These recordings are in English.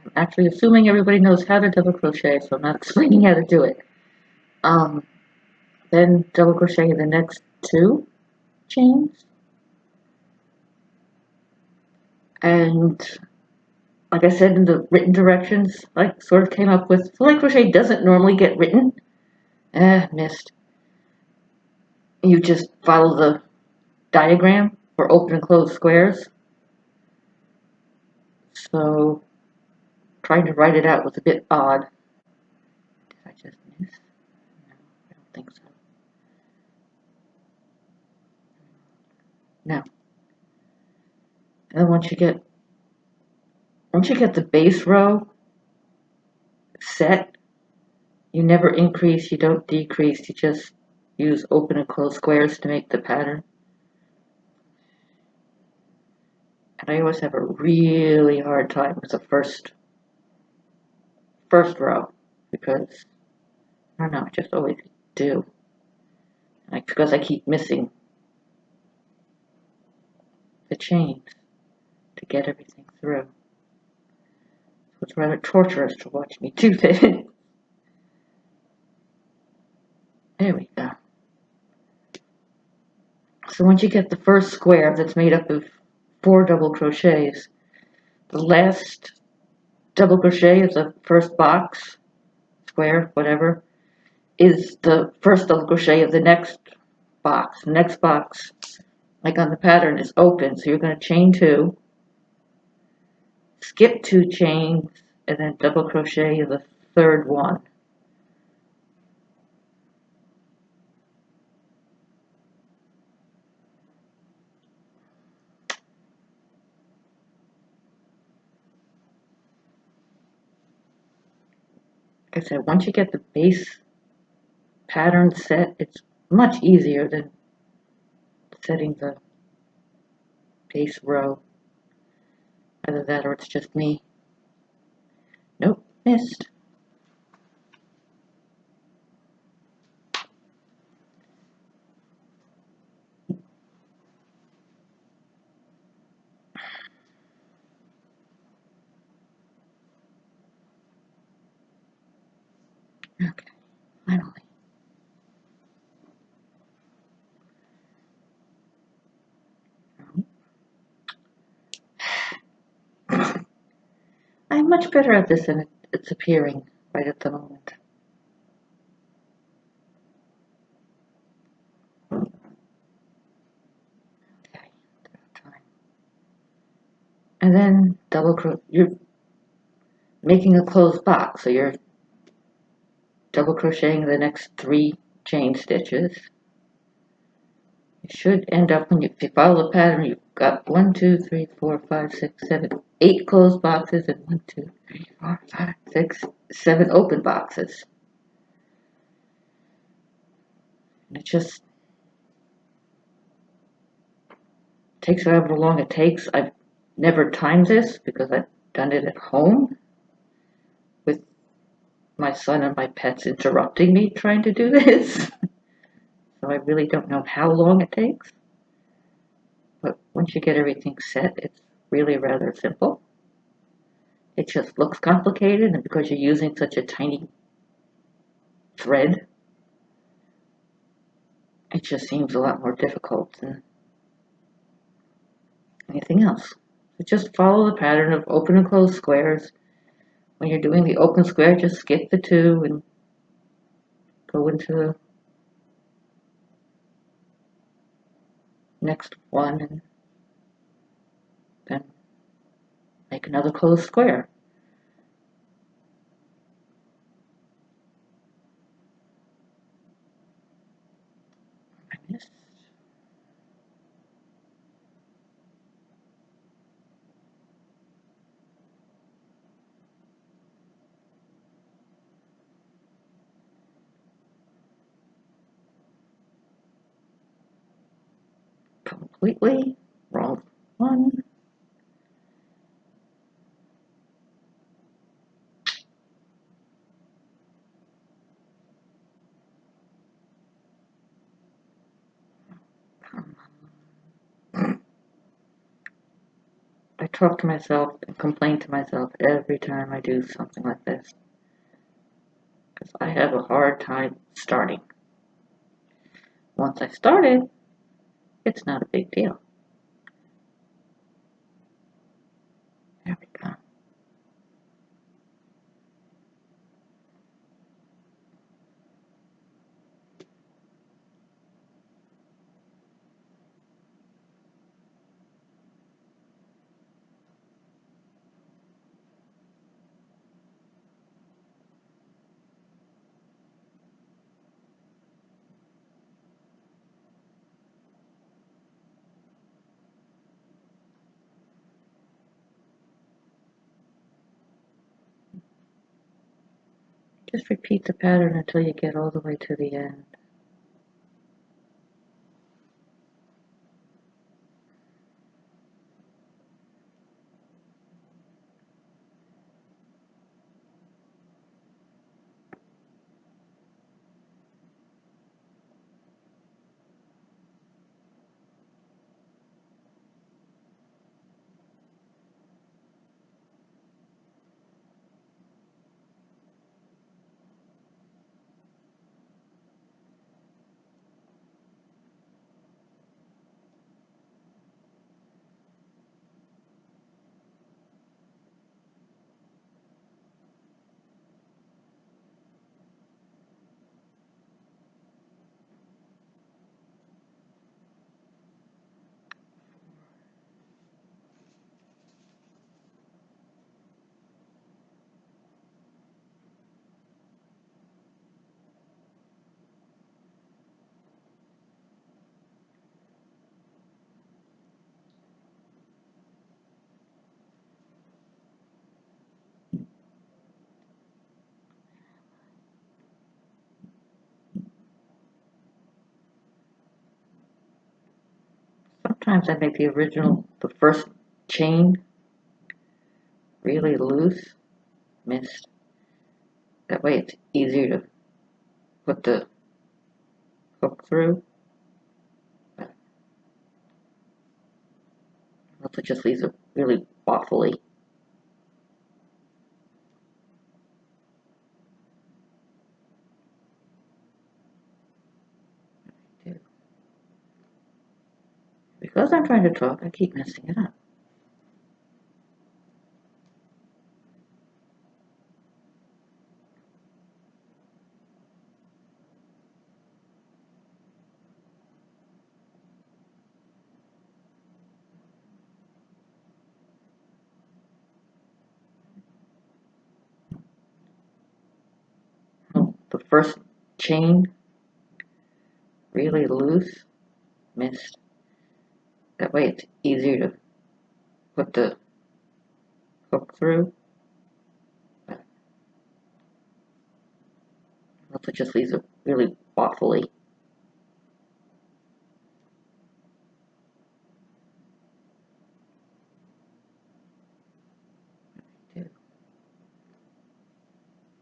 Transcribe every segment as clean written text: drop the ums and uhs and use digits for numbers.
I'm actually assuming everybody knows how to double crochet, so I'm not explaining how to do it. Then double crochet the next 2 chains, and like I said in the written directions, I sort of came up with filet crochet doesn't normally get written. Missed. You just follow the diagram for open and closed squares. So trying to write it out was a bit odd. Did I just miss? No, I don't think so. No. And once you get the base row set, you never increase, you don't decrease, you just use open and closed squares to make the pattern. And I always have a really hard time with the first row because I don't know, I just always do. Because I keep missing the chains to get everything through. So it's rather torturous to watch me do this. There we go. So once you get the first square that's made up of 4 double crochets, the last double crochet of the first box, square, whatever, is the first double crochet of the next box. The next box, like on the pattern, is open, so you're going to chain 2, skip 2 chains, and then double crochet the third one. Like I said, once you get the base pattern set, it's much easier than setting the base row. Either that or it's just me. Nope, missed. Okay, finally. I'm much better at this than it's appearing right at the moment. Okay, time. And then double crochet. You're making a closed box, so you're double crocheting the next 3 chain stitches. You should end up, if you follow the pattern, you've got 1, 2, 3, 4, 5, 6, 7, 8 closed boxes and 1, 2, 3, 4, 5, 6, 7 open boxes. And it just takes however long it takes. I've never timed this because I've done it at home with my son and my pets interrupting me trying to do this. So I really don't know how long it takes. But once you get everything set, it's really rather simple. It just looks complicated, and because you're using such a tiny thread, it just seems a lot more difficult than anything else. So just follow the pattern of open and closed squares. When you're doing the open square, just skip the 2 and go into the next one and then make another closed square. I missed. Completely wrong one. I talk to myself and complain to myself every time I do something like this, because I have a hard time starting. Once I started, it's not a big deal. There we go. Just repeat the pattern until you get all the way to the end. Sometimes I make the first chain really loose, missed. That way it's easier to put the hook through. Also just leaves it really waffly. Because I'm trying to talk, I keep messing it up. The first chain really loose, missed. That way it's easier to put the hook through. Also just leaves it really waffly.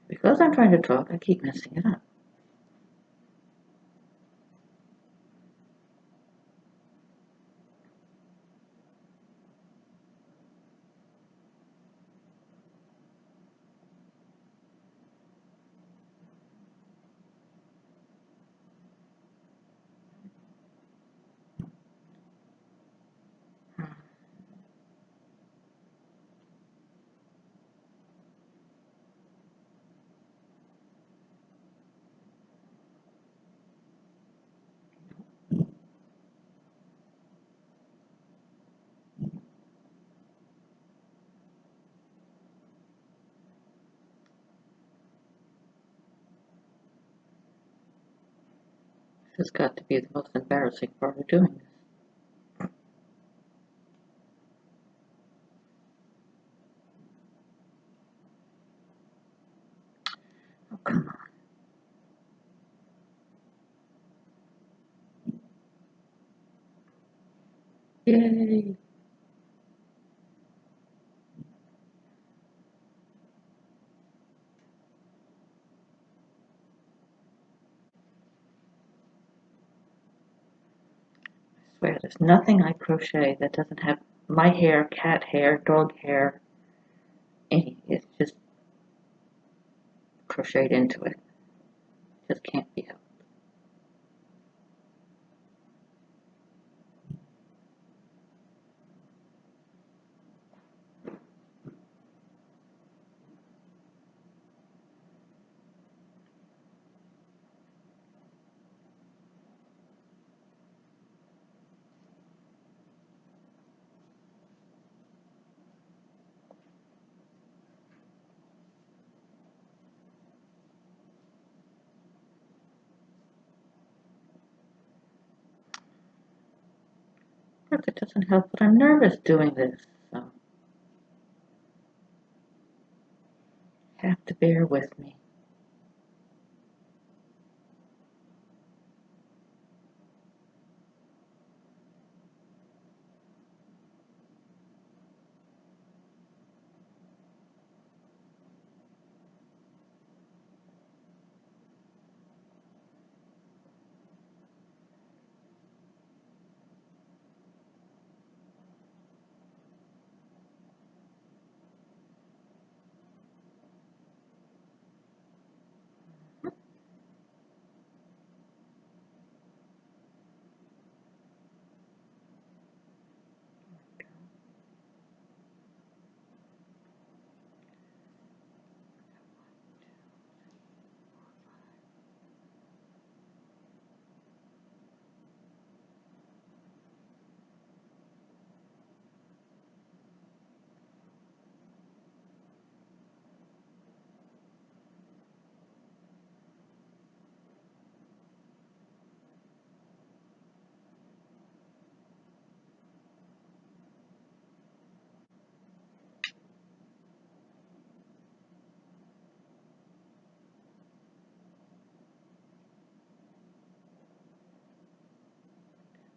Because I'm trying to talk, I keep messing it up. This has got to be the most embarrassing part of doing this. Oh, come on. Yay! I swear, there's nothing I crochet that doesn't have my hair, cat hair, dog hair, it's just crocheted into it. Just can't be helped. Of course, it doesn't help, but I'm nervous doing this, so you have to bear with me.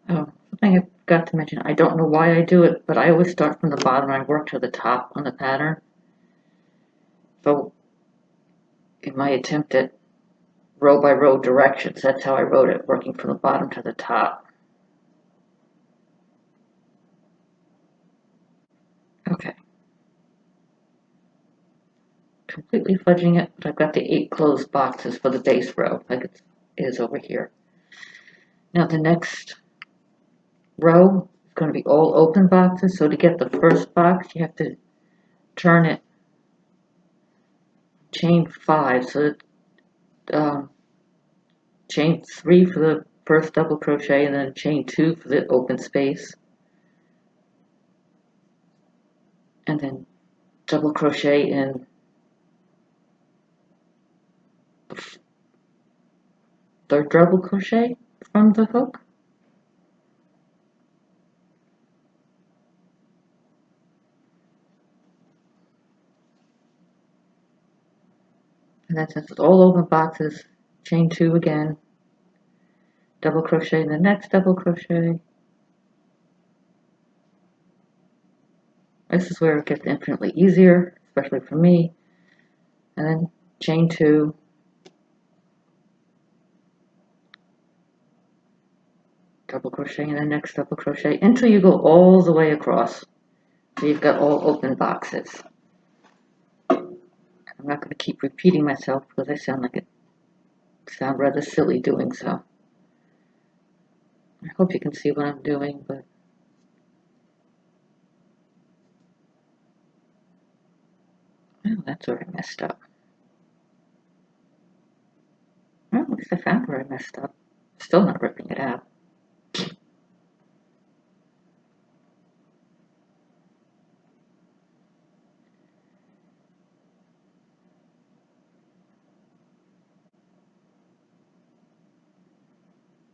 Oh, something I forgot to mention, I don't know why I do it, but I always start from the bottom and I work to the top on the pattern. So in my attempt at row by row directions, that's how I wrote it, working from the bottom to the top. Okay. Completely fudging it, but I've got the 8 closed boxes for the base row, like it is over here. Now the next row is going to be all open boxes, so to get the first box, you have to turn it, chain 5, so that, chain 3 for the first double crochet, and then chain 2 for the open space, and then double crochet in the third double crochet from the hook. And then since it's all open boxes, chain 2 again, double crochet in the next double crochet. This is where it gets infinitely easier, especially for me. And then chain 2, double crochet in the next double crochet until you go all the way across. So you've got all open boxes. I'm not going to keep repeating myself because I sound rather silly doing so. I hope you can see what I'm doing, but oh, that's where I messed up. Well, at least I found where I messed up. Still not ripping it out.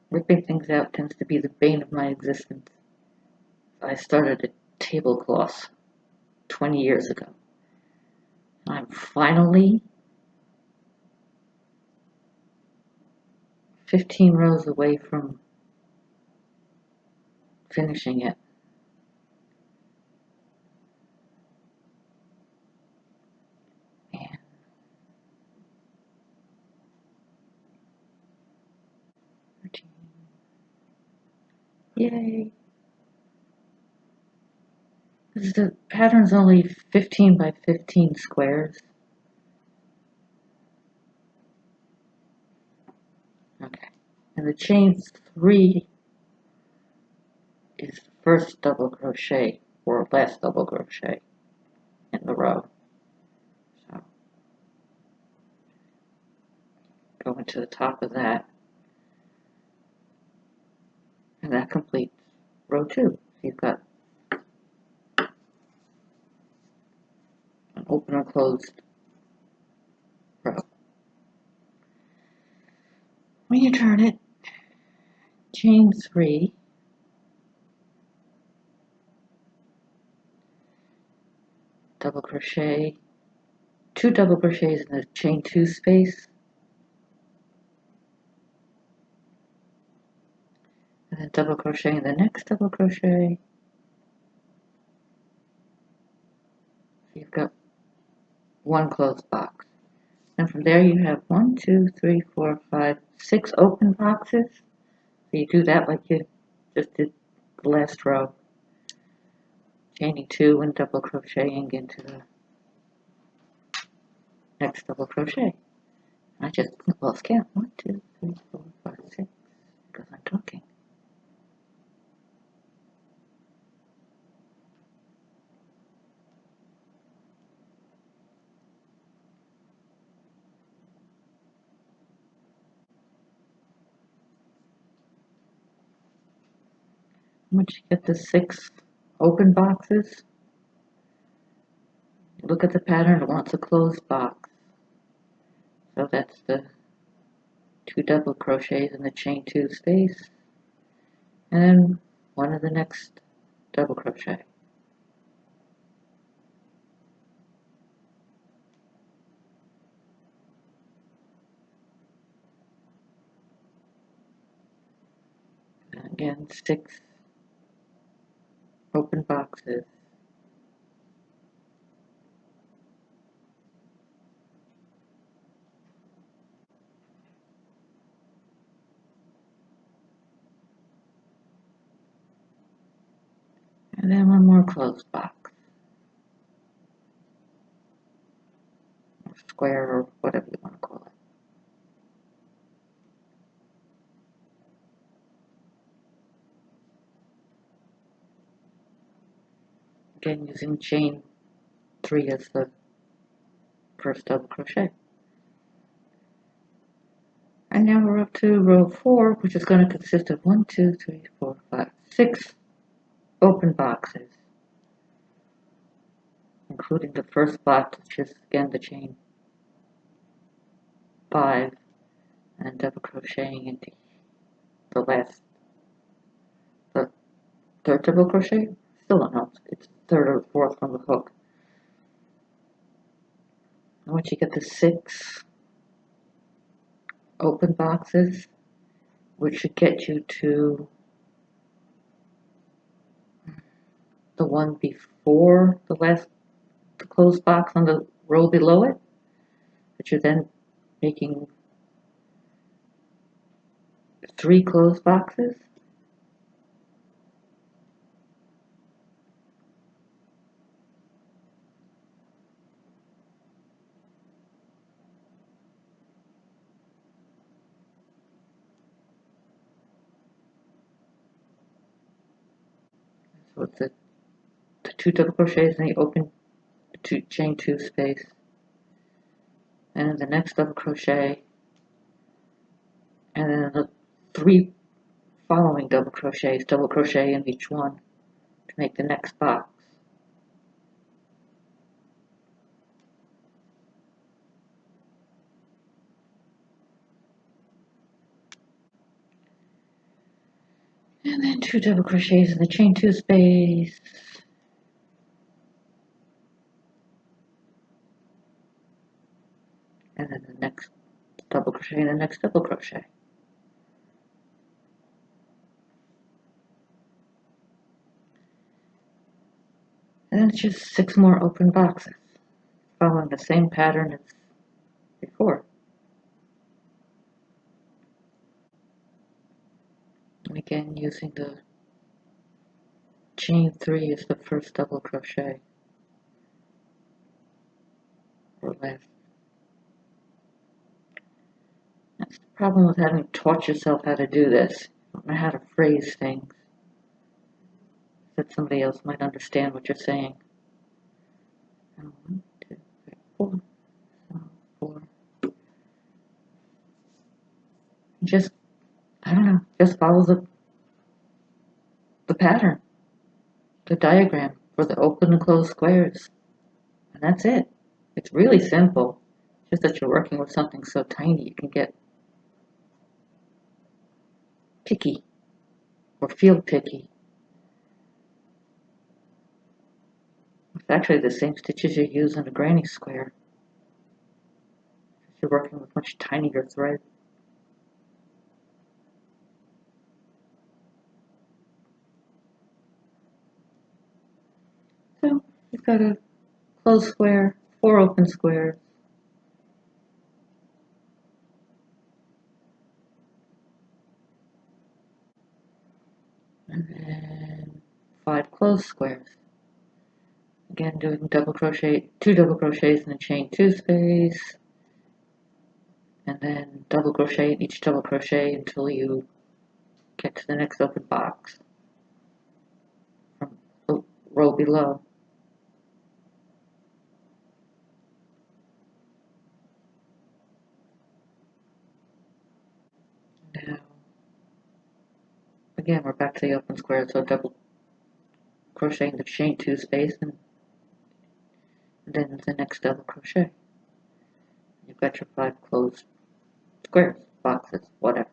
Ripping things out tends to be the bane of my existence. I started a tablecloth 20 years ago. I'm finally 15 rows away from finishing it. And 13. Yay! The pattern's only 15 by 15 squares. Okay, and the chain 3 is the first double crochet or last double crochet in the row. So go into the top of that, and that completes row 2. So you've got an open or closed row. When you turn it, chain 3, double crochet, 2 double crochets in the chain 2 space, and then double crochet in the next double crochet. So you've got 1 closed box. And from there you have 1, 2, 3, 4, 5, 6 open boxes. So you do that like you just did the last row, chaining 2 and double crocheting into the next double crochet. I just lost count. 1, 2, 3, 4, 5, 6 because I'm talking. Once you get the 6 open boxes, look at the pattern, it wants a closed box. So that's the 2 double crochets in the chain 2 space, and then 1 of the next double crochet. And again, 6 open boxes. And then 1 more closed box, or square, or whatever you want to call it. Again, using chain 3 as the first double crochet. And now we're up to row 4, which is going to consist of 1, 2, 3, 4, 5, 6 open boxes, including the first box, which is again the chain 5, and double crocheting into the third double crochet. Still don't know, it's third or fourth from the hook. And once you get the 6 open boxes, which should get you to the one before the closed box on the row below it, but you're then making 3 closed boxes. So it's the 2 double crochets in the open chain 2 space, and then the next double crochet, and then the 3 following double crochets, double crochet in each one to make the next box. And then 2 double crochets in the chain 2 space, and then the next double crochet and the next double crochet. And then it's just 6 more open boxes, following the same pattern as before. And again, using the chain 3 is the first double crochet, or last. That's the problem with having taught yourself how to do this. You don't know how to phrase things, that somebody else might understand what you're saying. 1, 2, 3, 4, 4. Just, I don't know, just follow the pattern, the diagram for the open and closed squares. And that's it. It's really simple. Just that you're working with something so tiny you can get picky or feel picky. It's actually the same stitches you use in a granny square. You're working with much tinier thread. So you've got a closed square, 4 open squares, and then 5 closed squares. Again, doing double crochet, 2 double crochets in the chain 2 space, and then double crochet in each double crochet until you get to the next open box from the row below. Now, again, we're back to the open square, so double crochet in the chain 2 space, and then the next double crochet. You've got your 5 closed squares, boxes, whatever.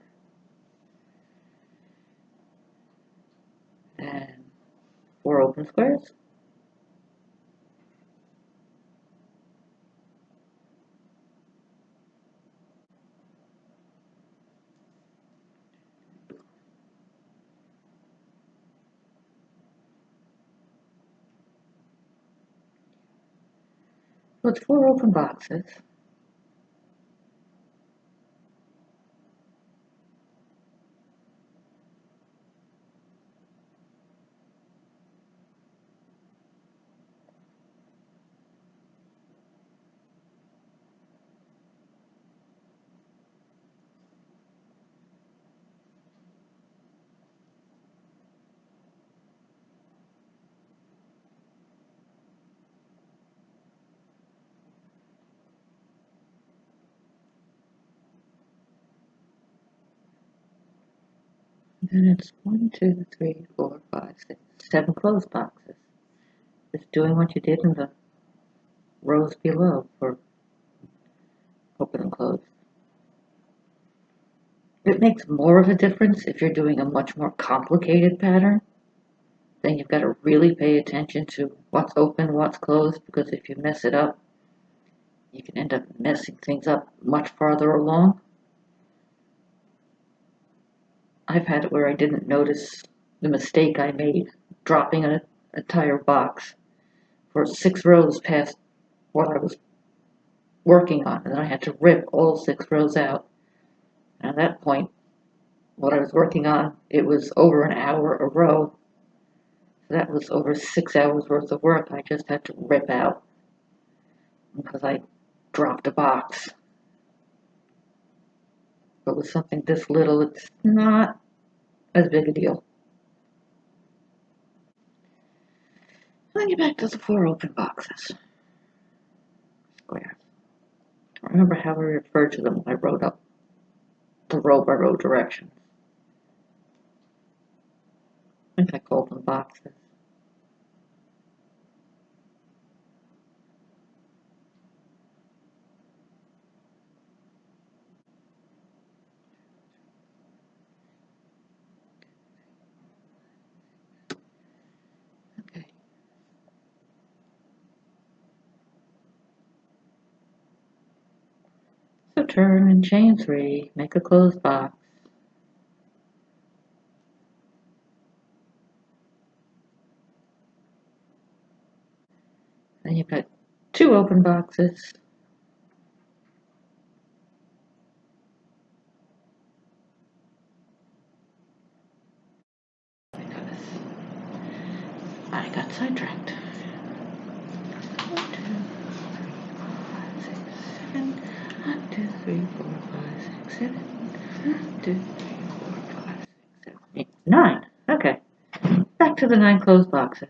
And 4 open squares. So it's 4 open boxes. And it's 1, 2, 3, 4, 5, 6, 7 closed boxes. Just doing what you did in the rows below for open and closed. It makes more of a difference if you're doing a much more complicated pattern. Then you've got to really pay attention to what's open, what's closed, because if you mess it up, you can end up messing things up much farther along. I've had it where I didn't notice the mistake I made dropping an entire box for 6 rows past what I was working on, and then I had to rip all 6 rows out. And at that point, what I was working on, it was over an hour a row. So that was over 6 hours worth of work I just had to rip out because I dropped a box. But with something this little, it's not as big a deal. Then you're back to the 4 open boxes. Squares. I don't remember how I referred to them when I wrote up the row by row directions. I think I called them boxes. Okay. So turn and chain 3, make a closed box. Then you've got 2 open boxes. sidetracked. 1, 2, 3, 4, 5, 6, 7. 1, 2, 3, 4, 5, 6, 7, 8, 9. Okay. Back to the 9 closed boxes.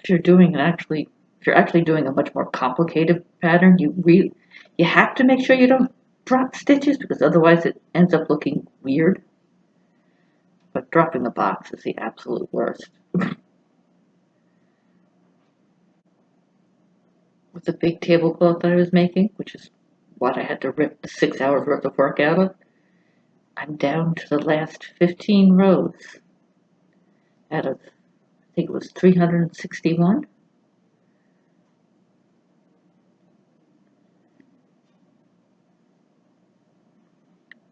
If you're actually doing a much more complicated pattern, you have to make sure you don't drop stitches because otherwise it ends up looking weird. But dropping a box is the absolute worst. With the big tablecloth that I was making, which is what I had to rip the 6 hours worth of work out of, I'm down to the last 15 rows out of, I think it was 361.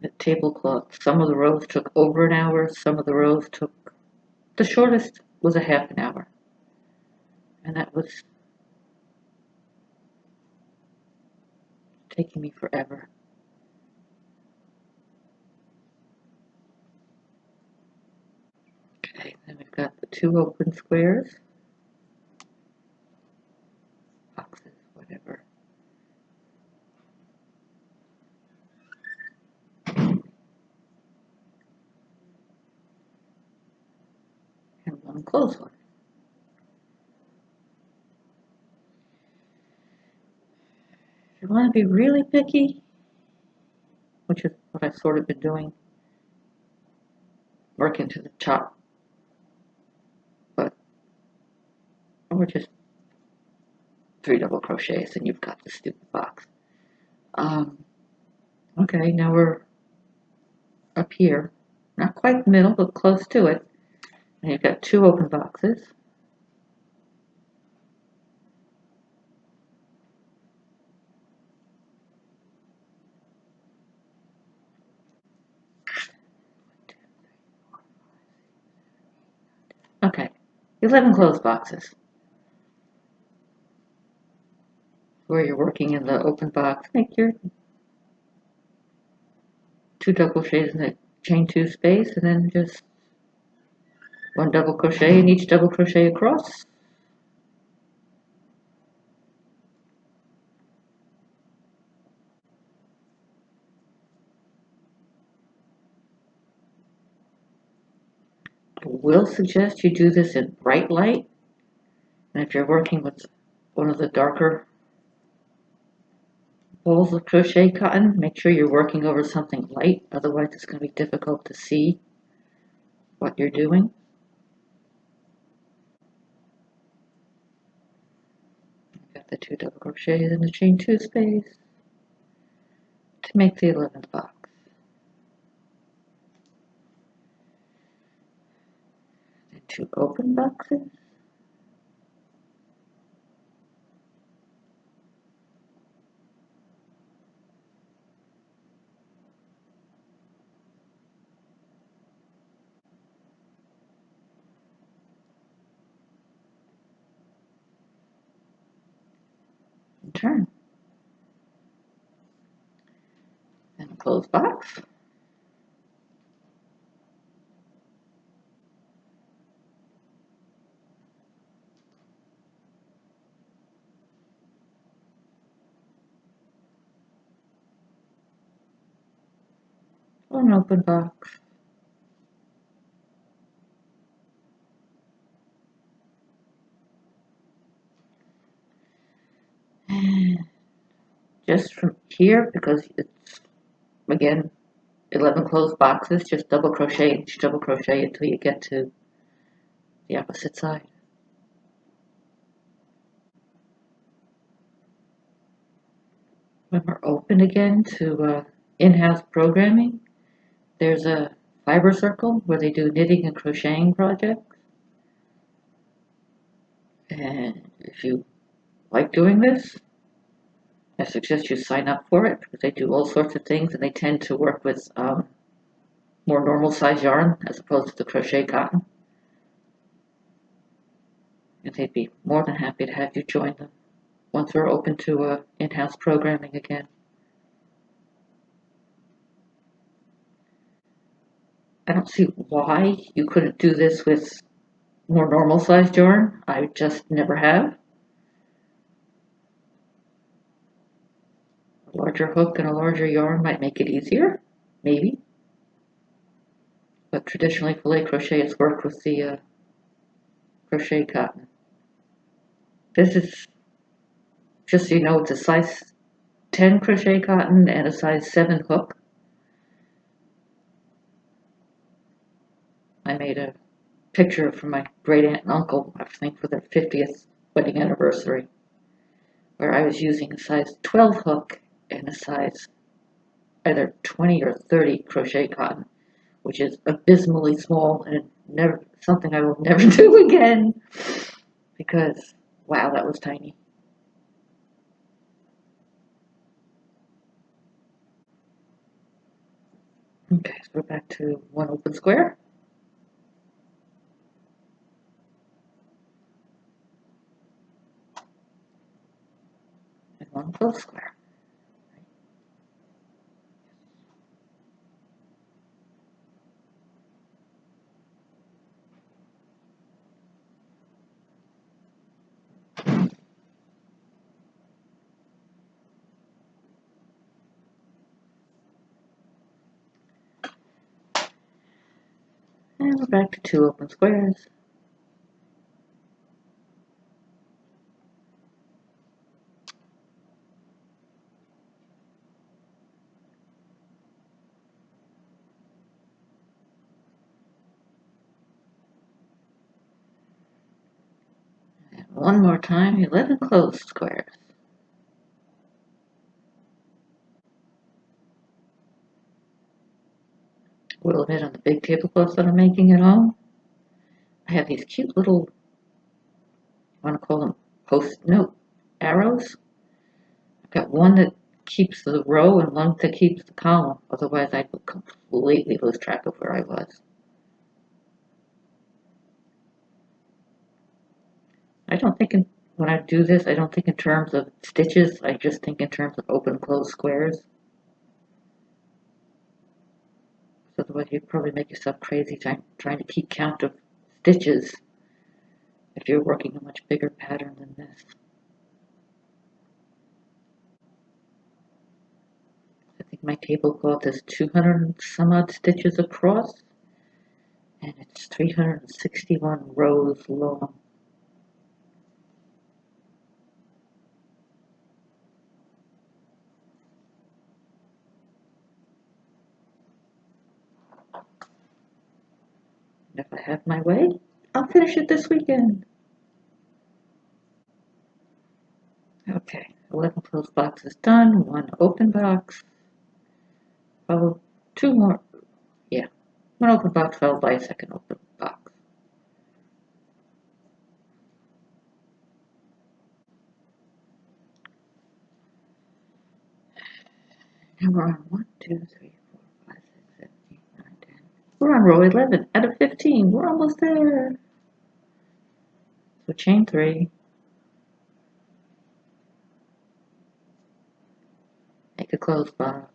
The tablecloth, some of the rows took over an hour, some of the rows took, the shortest was a half an hour. And that was taking me forever. Okay, then we've got the 2 open squares. Boxes, whatever. And 1 closed one. If you want to be really picky, which is what I've sort of been doing, work into the top, or just 3 double crochets and you've got the stupid box. Okay, now we're up here, not quite the middle, but close to it, and you've got 2 open boxes. Okay, 11 closed boxes. Where you're working in the open box, make your 2 double crochets in the chain 2 space, and then just 1 double crochet in each double crochet across. I will suggest you do this in bright light, and if you're working with one of the darker balls of crochet cotton, make sure you're working over something light, otherwise it's going to be difficult to see what you're doing. Got the 2 double crochets in the chain 2 space to make the 11th box. Then 2 open boxes. And turn. And close box. One open box. And just from here, because it's, again, 11 closed boxes, just double crochet each double crochet until you get to the opposite side. When we're open again to in-house programming, there's a fiber circle where they do knitting and crocheting projects. And if you like doing this, I suggest you sign up for it because they do all sorts of things and they tend to work with more normal size yarn as opposed to the crochet cotton. and they'd be more than happy to have you join them once we're open to in-house programming again. I don't see why you couldn't do this with more normal sized yarn. I just never have. A larger hook and a larger yarn might make it easier, maybe. But traditionally, Filet Crochet has worked with the crochet cotton. This is, just so you know, it's a size 10 crochet cotton and a size 7 hook. I made a picture from my great aunt and uncle, I think for their 50th wedding anniversary, where I was using a size 12 hook and a size either 20 or 30 crochet cotton, which is abysmally small and never something I will never do again because wow, that was tiny. Okay, so we're back to one open square. And one closed square. And we're back to 2 open squares. And one more time, 11 closed squares. A little bit on the big tablecloths that I'm making at home. I have these cute little, I want to call them post-note arrows. I've got one that keeps the row and one that keeps the column. Otherwise, I would completely lose track of where I was. I don't think when I do this, I don't think in terms of stitches. I just think in terms of open closed squares. Otherwise, you'd probably make yourself crazy trying to keep count of stitches if you're working a much bigger pattern than this. I think my tablecloth is 200 and some odd stitches across, and it's 361 rows long. And if I have my way, I'll finish it this weekend. Okay, 11 closed boxes done, 1 open box. Oh, 2 more. Yeah, 1 open box followed by a 2nd open box. And we're on 1, 2, 3, 4, 5, 6, 7, 8, 9, 10. We're on row 11 out of 15. We're almost there. So chain 3. Make a closed box.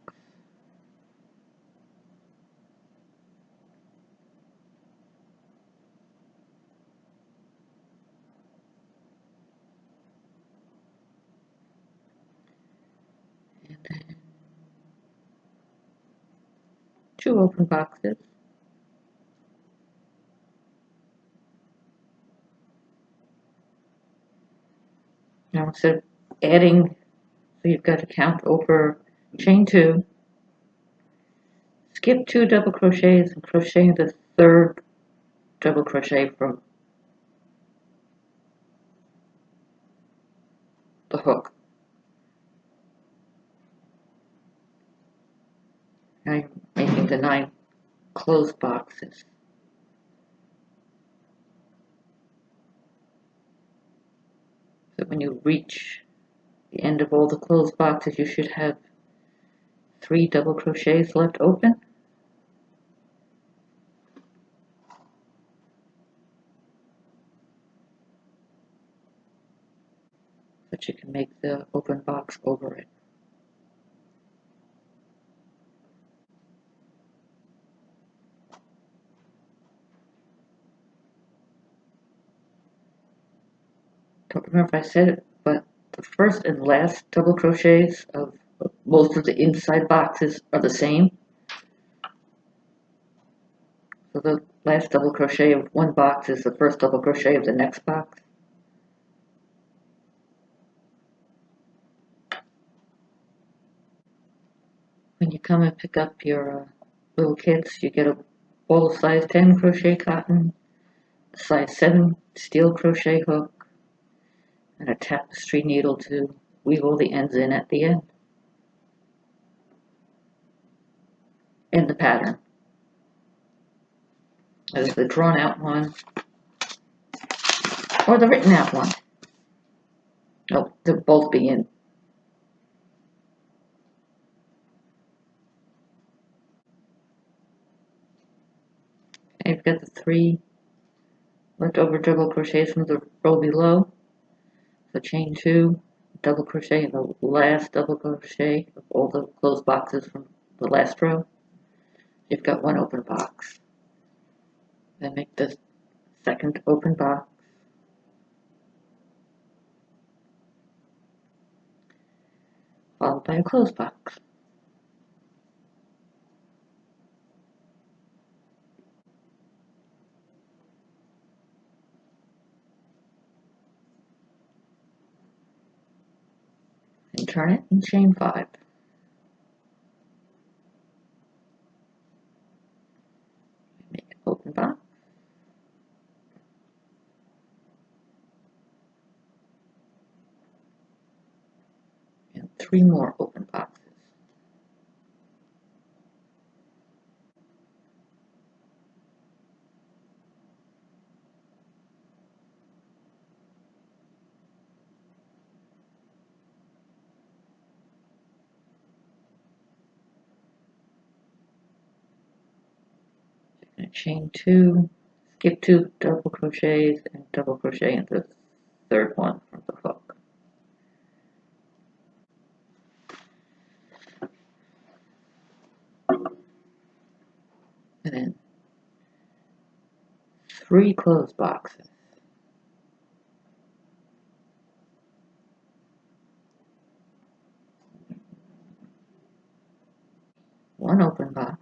And then 2 open boxes. Now instead of adding, so you've got to count over chain 2, skip 2 double crochets and crochet the 3rd double crochet from the hook. Now you're making the 9 closed boxes. So when you reach the end of all the closed boxes, you should have 3 double crochets left open. but you can make the open box over it. Don't remember if I said it, but the first and last double crochets of most of the inside boxes are the same. So the last double crochet of one box is the first double crochet of the next box. When you come and pick up your little kits, you get a ball of size 10 crochet cotton, a size 7 steel crochet hook, and a tapestry needle to weave all the ends in at the end. In the pattern. There's the drawn out one, or the written out one. No, they'll both be in. And you've got the 3 leftover double crochets from the row below. So chain 2, double crochet in the last double crochet of all the closed boxes from the last row. You've got 1 open box. Then make the second open box. Followed by a closed box. And turn it and chain 5. Make an open box. And 3 more open boxes. And chain 2, skip 2 double crochets and double crochet into the third one from the hook. And then 3 closed boxes. One open box.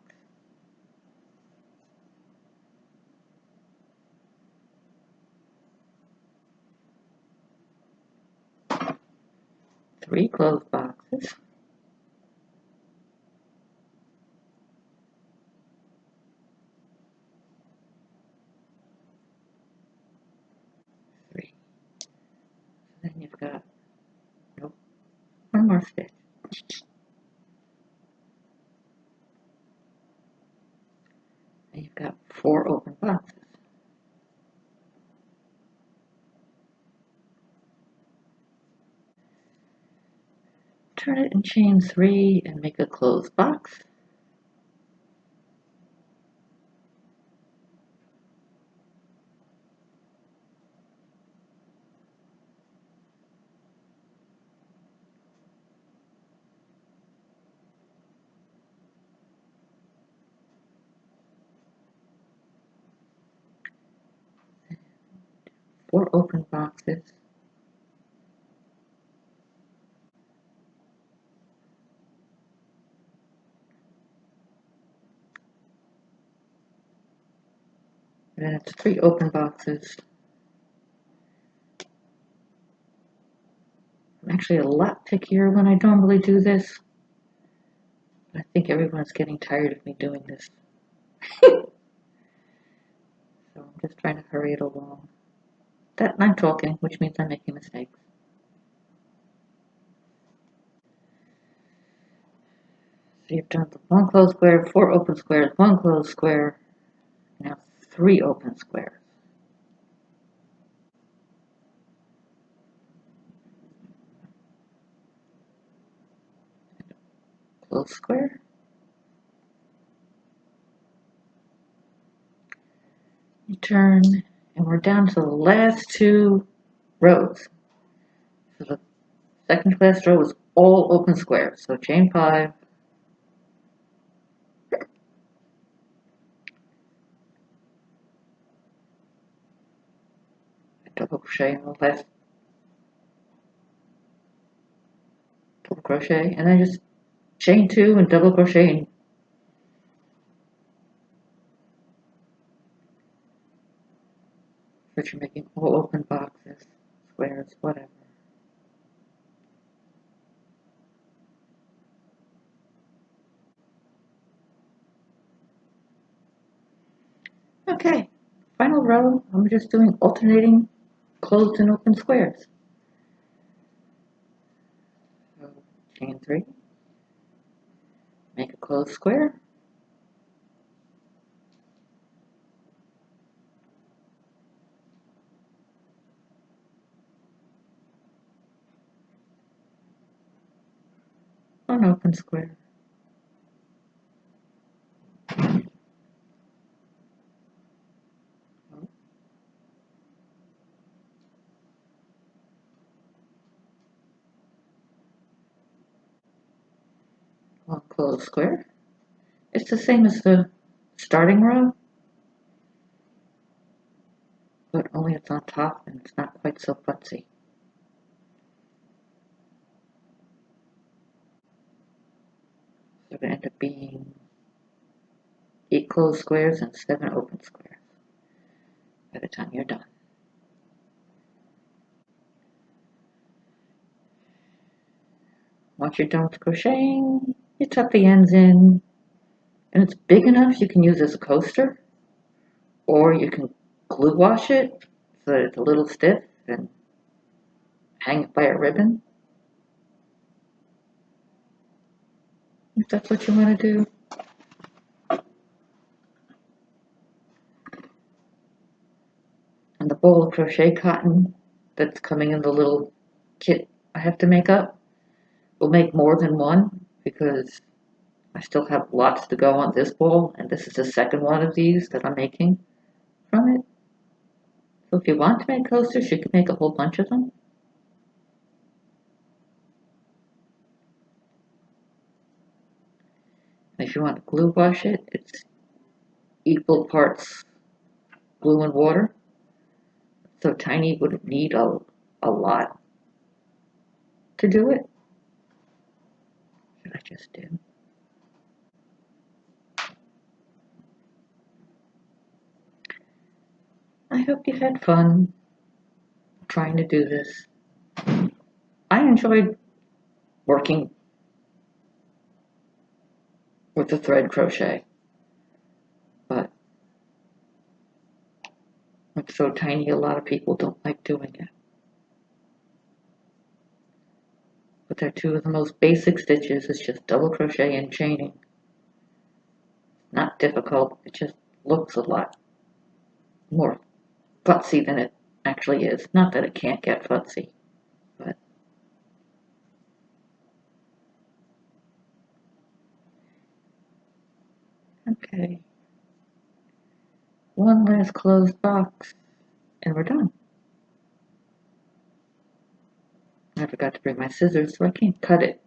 Three closed boxes. Three. Then you've got, nope, one more stitch. And you've got 4 open boxes. Turn it and chain 3 and make a closed box. Four open boxes. And then it's 3 open boxes. I'm actually a lot pickier when I normally do this. I think everyone's getting tired of me doing this. So I'm just trying to hurry it along. That I'm talking, which means I'm making mistakes. So you've done the 1 closed square, 4 open squares, 1 closed square, now 3 open squares. Closed square. You turn, and we're down to the last 2 rows. So the Second to last row is all open squares. So chain 5, double crochet in the last double crochet, and then just chain 2 and double crochet in which you're making all open boxes, squares, whatever. Okay, final row, I'm just doing alternating closed and open squares. So chain 3, make a closed square, one open square, one closed square. It's the same as the starting row, but only it's on top and it's not quite so fussy. So it will end up being 8 closed squares and 7 open squares by the time you're done. Once you're done with crocheting, you tuck the ends in, and it's big enough you can use as a coaster, or you can glue wash it so that it's a little stiff and hang it by a ribbon, if that's what you want to do. And the ball of crochet cotton that's coming in the little kit I have to make up will make more than one because I still have lots to go on this ball, and this is the second one of these that I'm making from it. So if you want to make coasters, you can make a whole bunch of them. And if you want to glue wash it, it's equal parts glue and water. So Tiny would need a lot to do it. What did I just do? I hope you had fun trying to do this. I enjoyed working with the thread crochet, but it's so tiny a lot of people don't like doing it. But they're two of the most basic stitches. It's just double crochet and chaining. Not difficult, it just looks a lot more futzy than it actually is. Not that it can't get futzy, but okay. One last closed box, and we're done. I forgot to bring my scissors, so I can't cut it,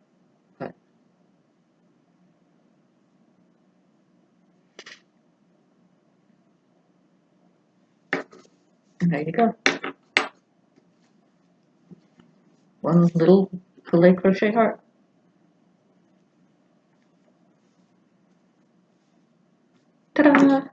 but and there you go. One little filet crochet heart. Ta-da!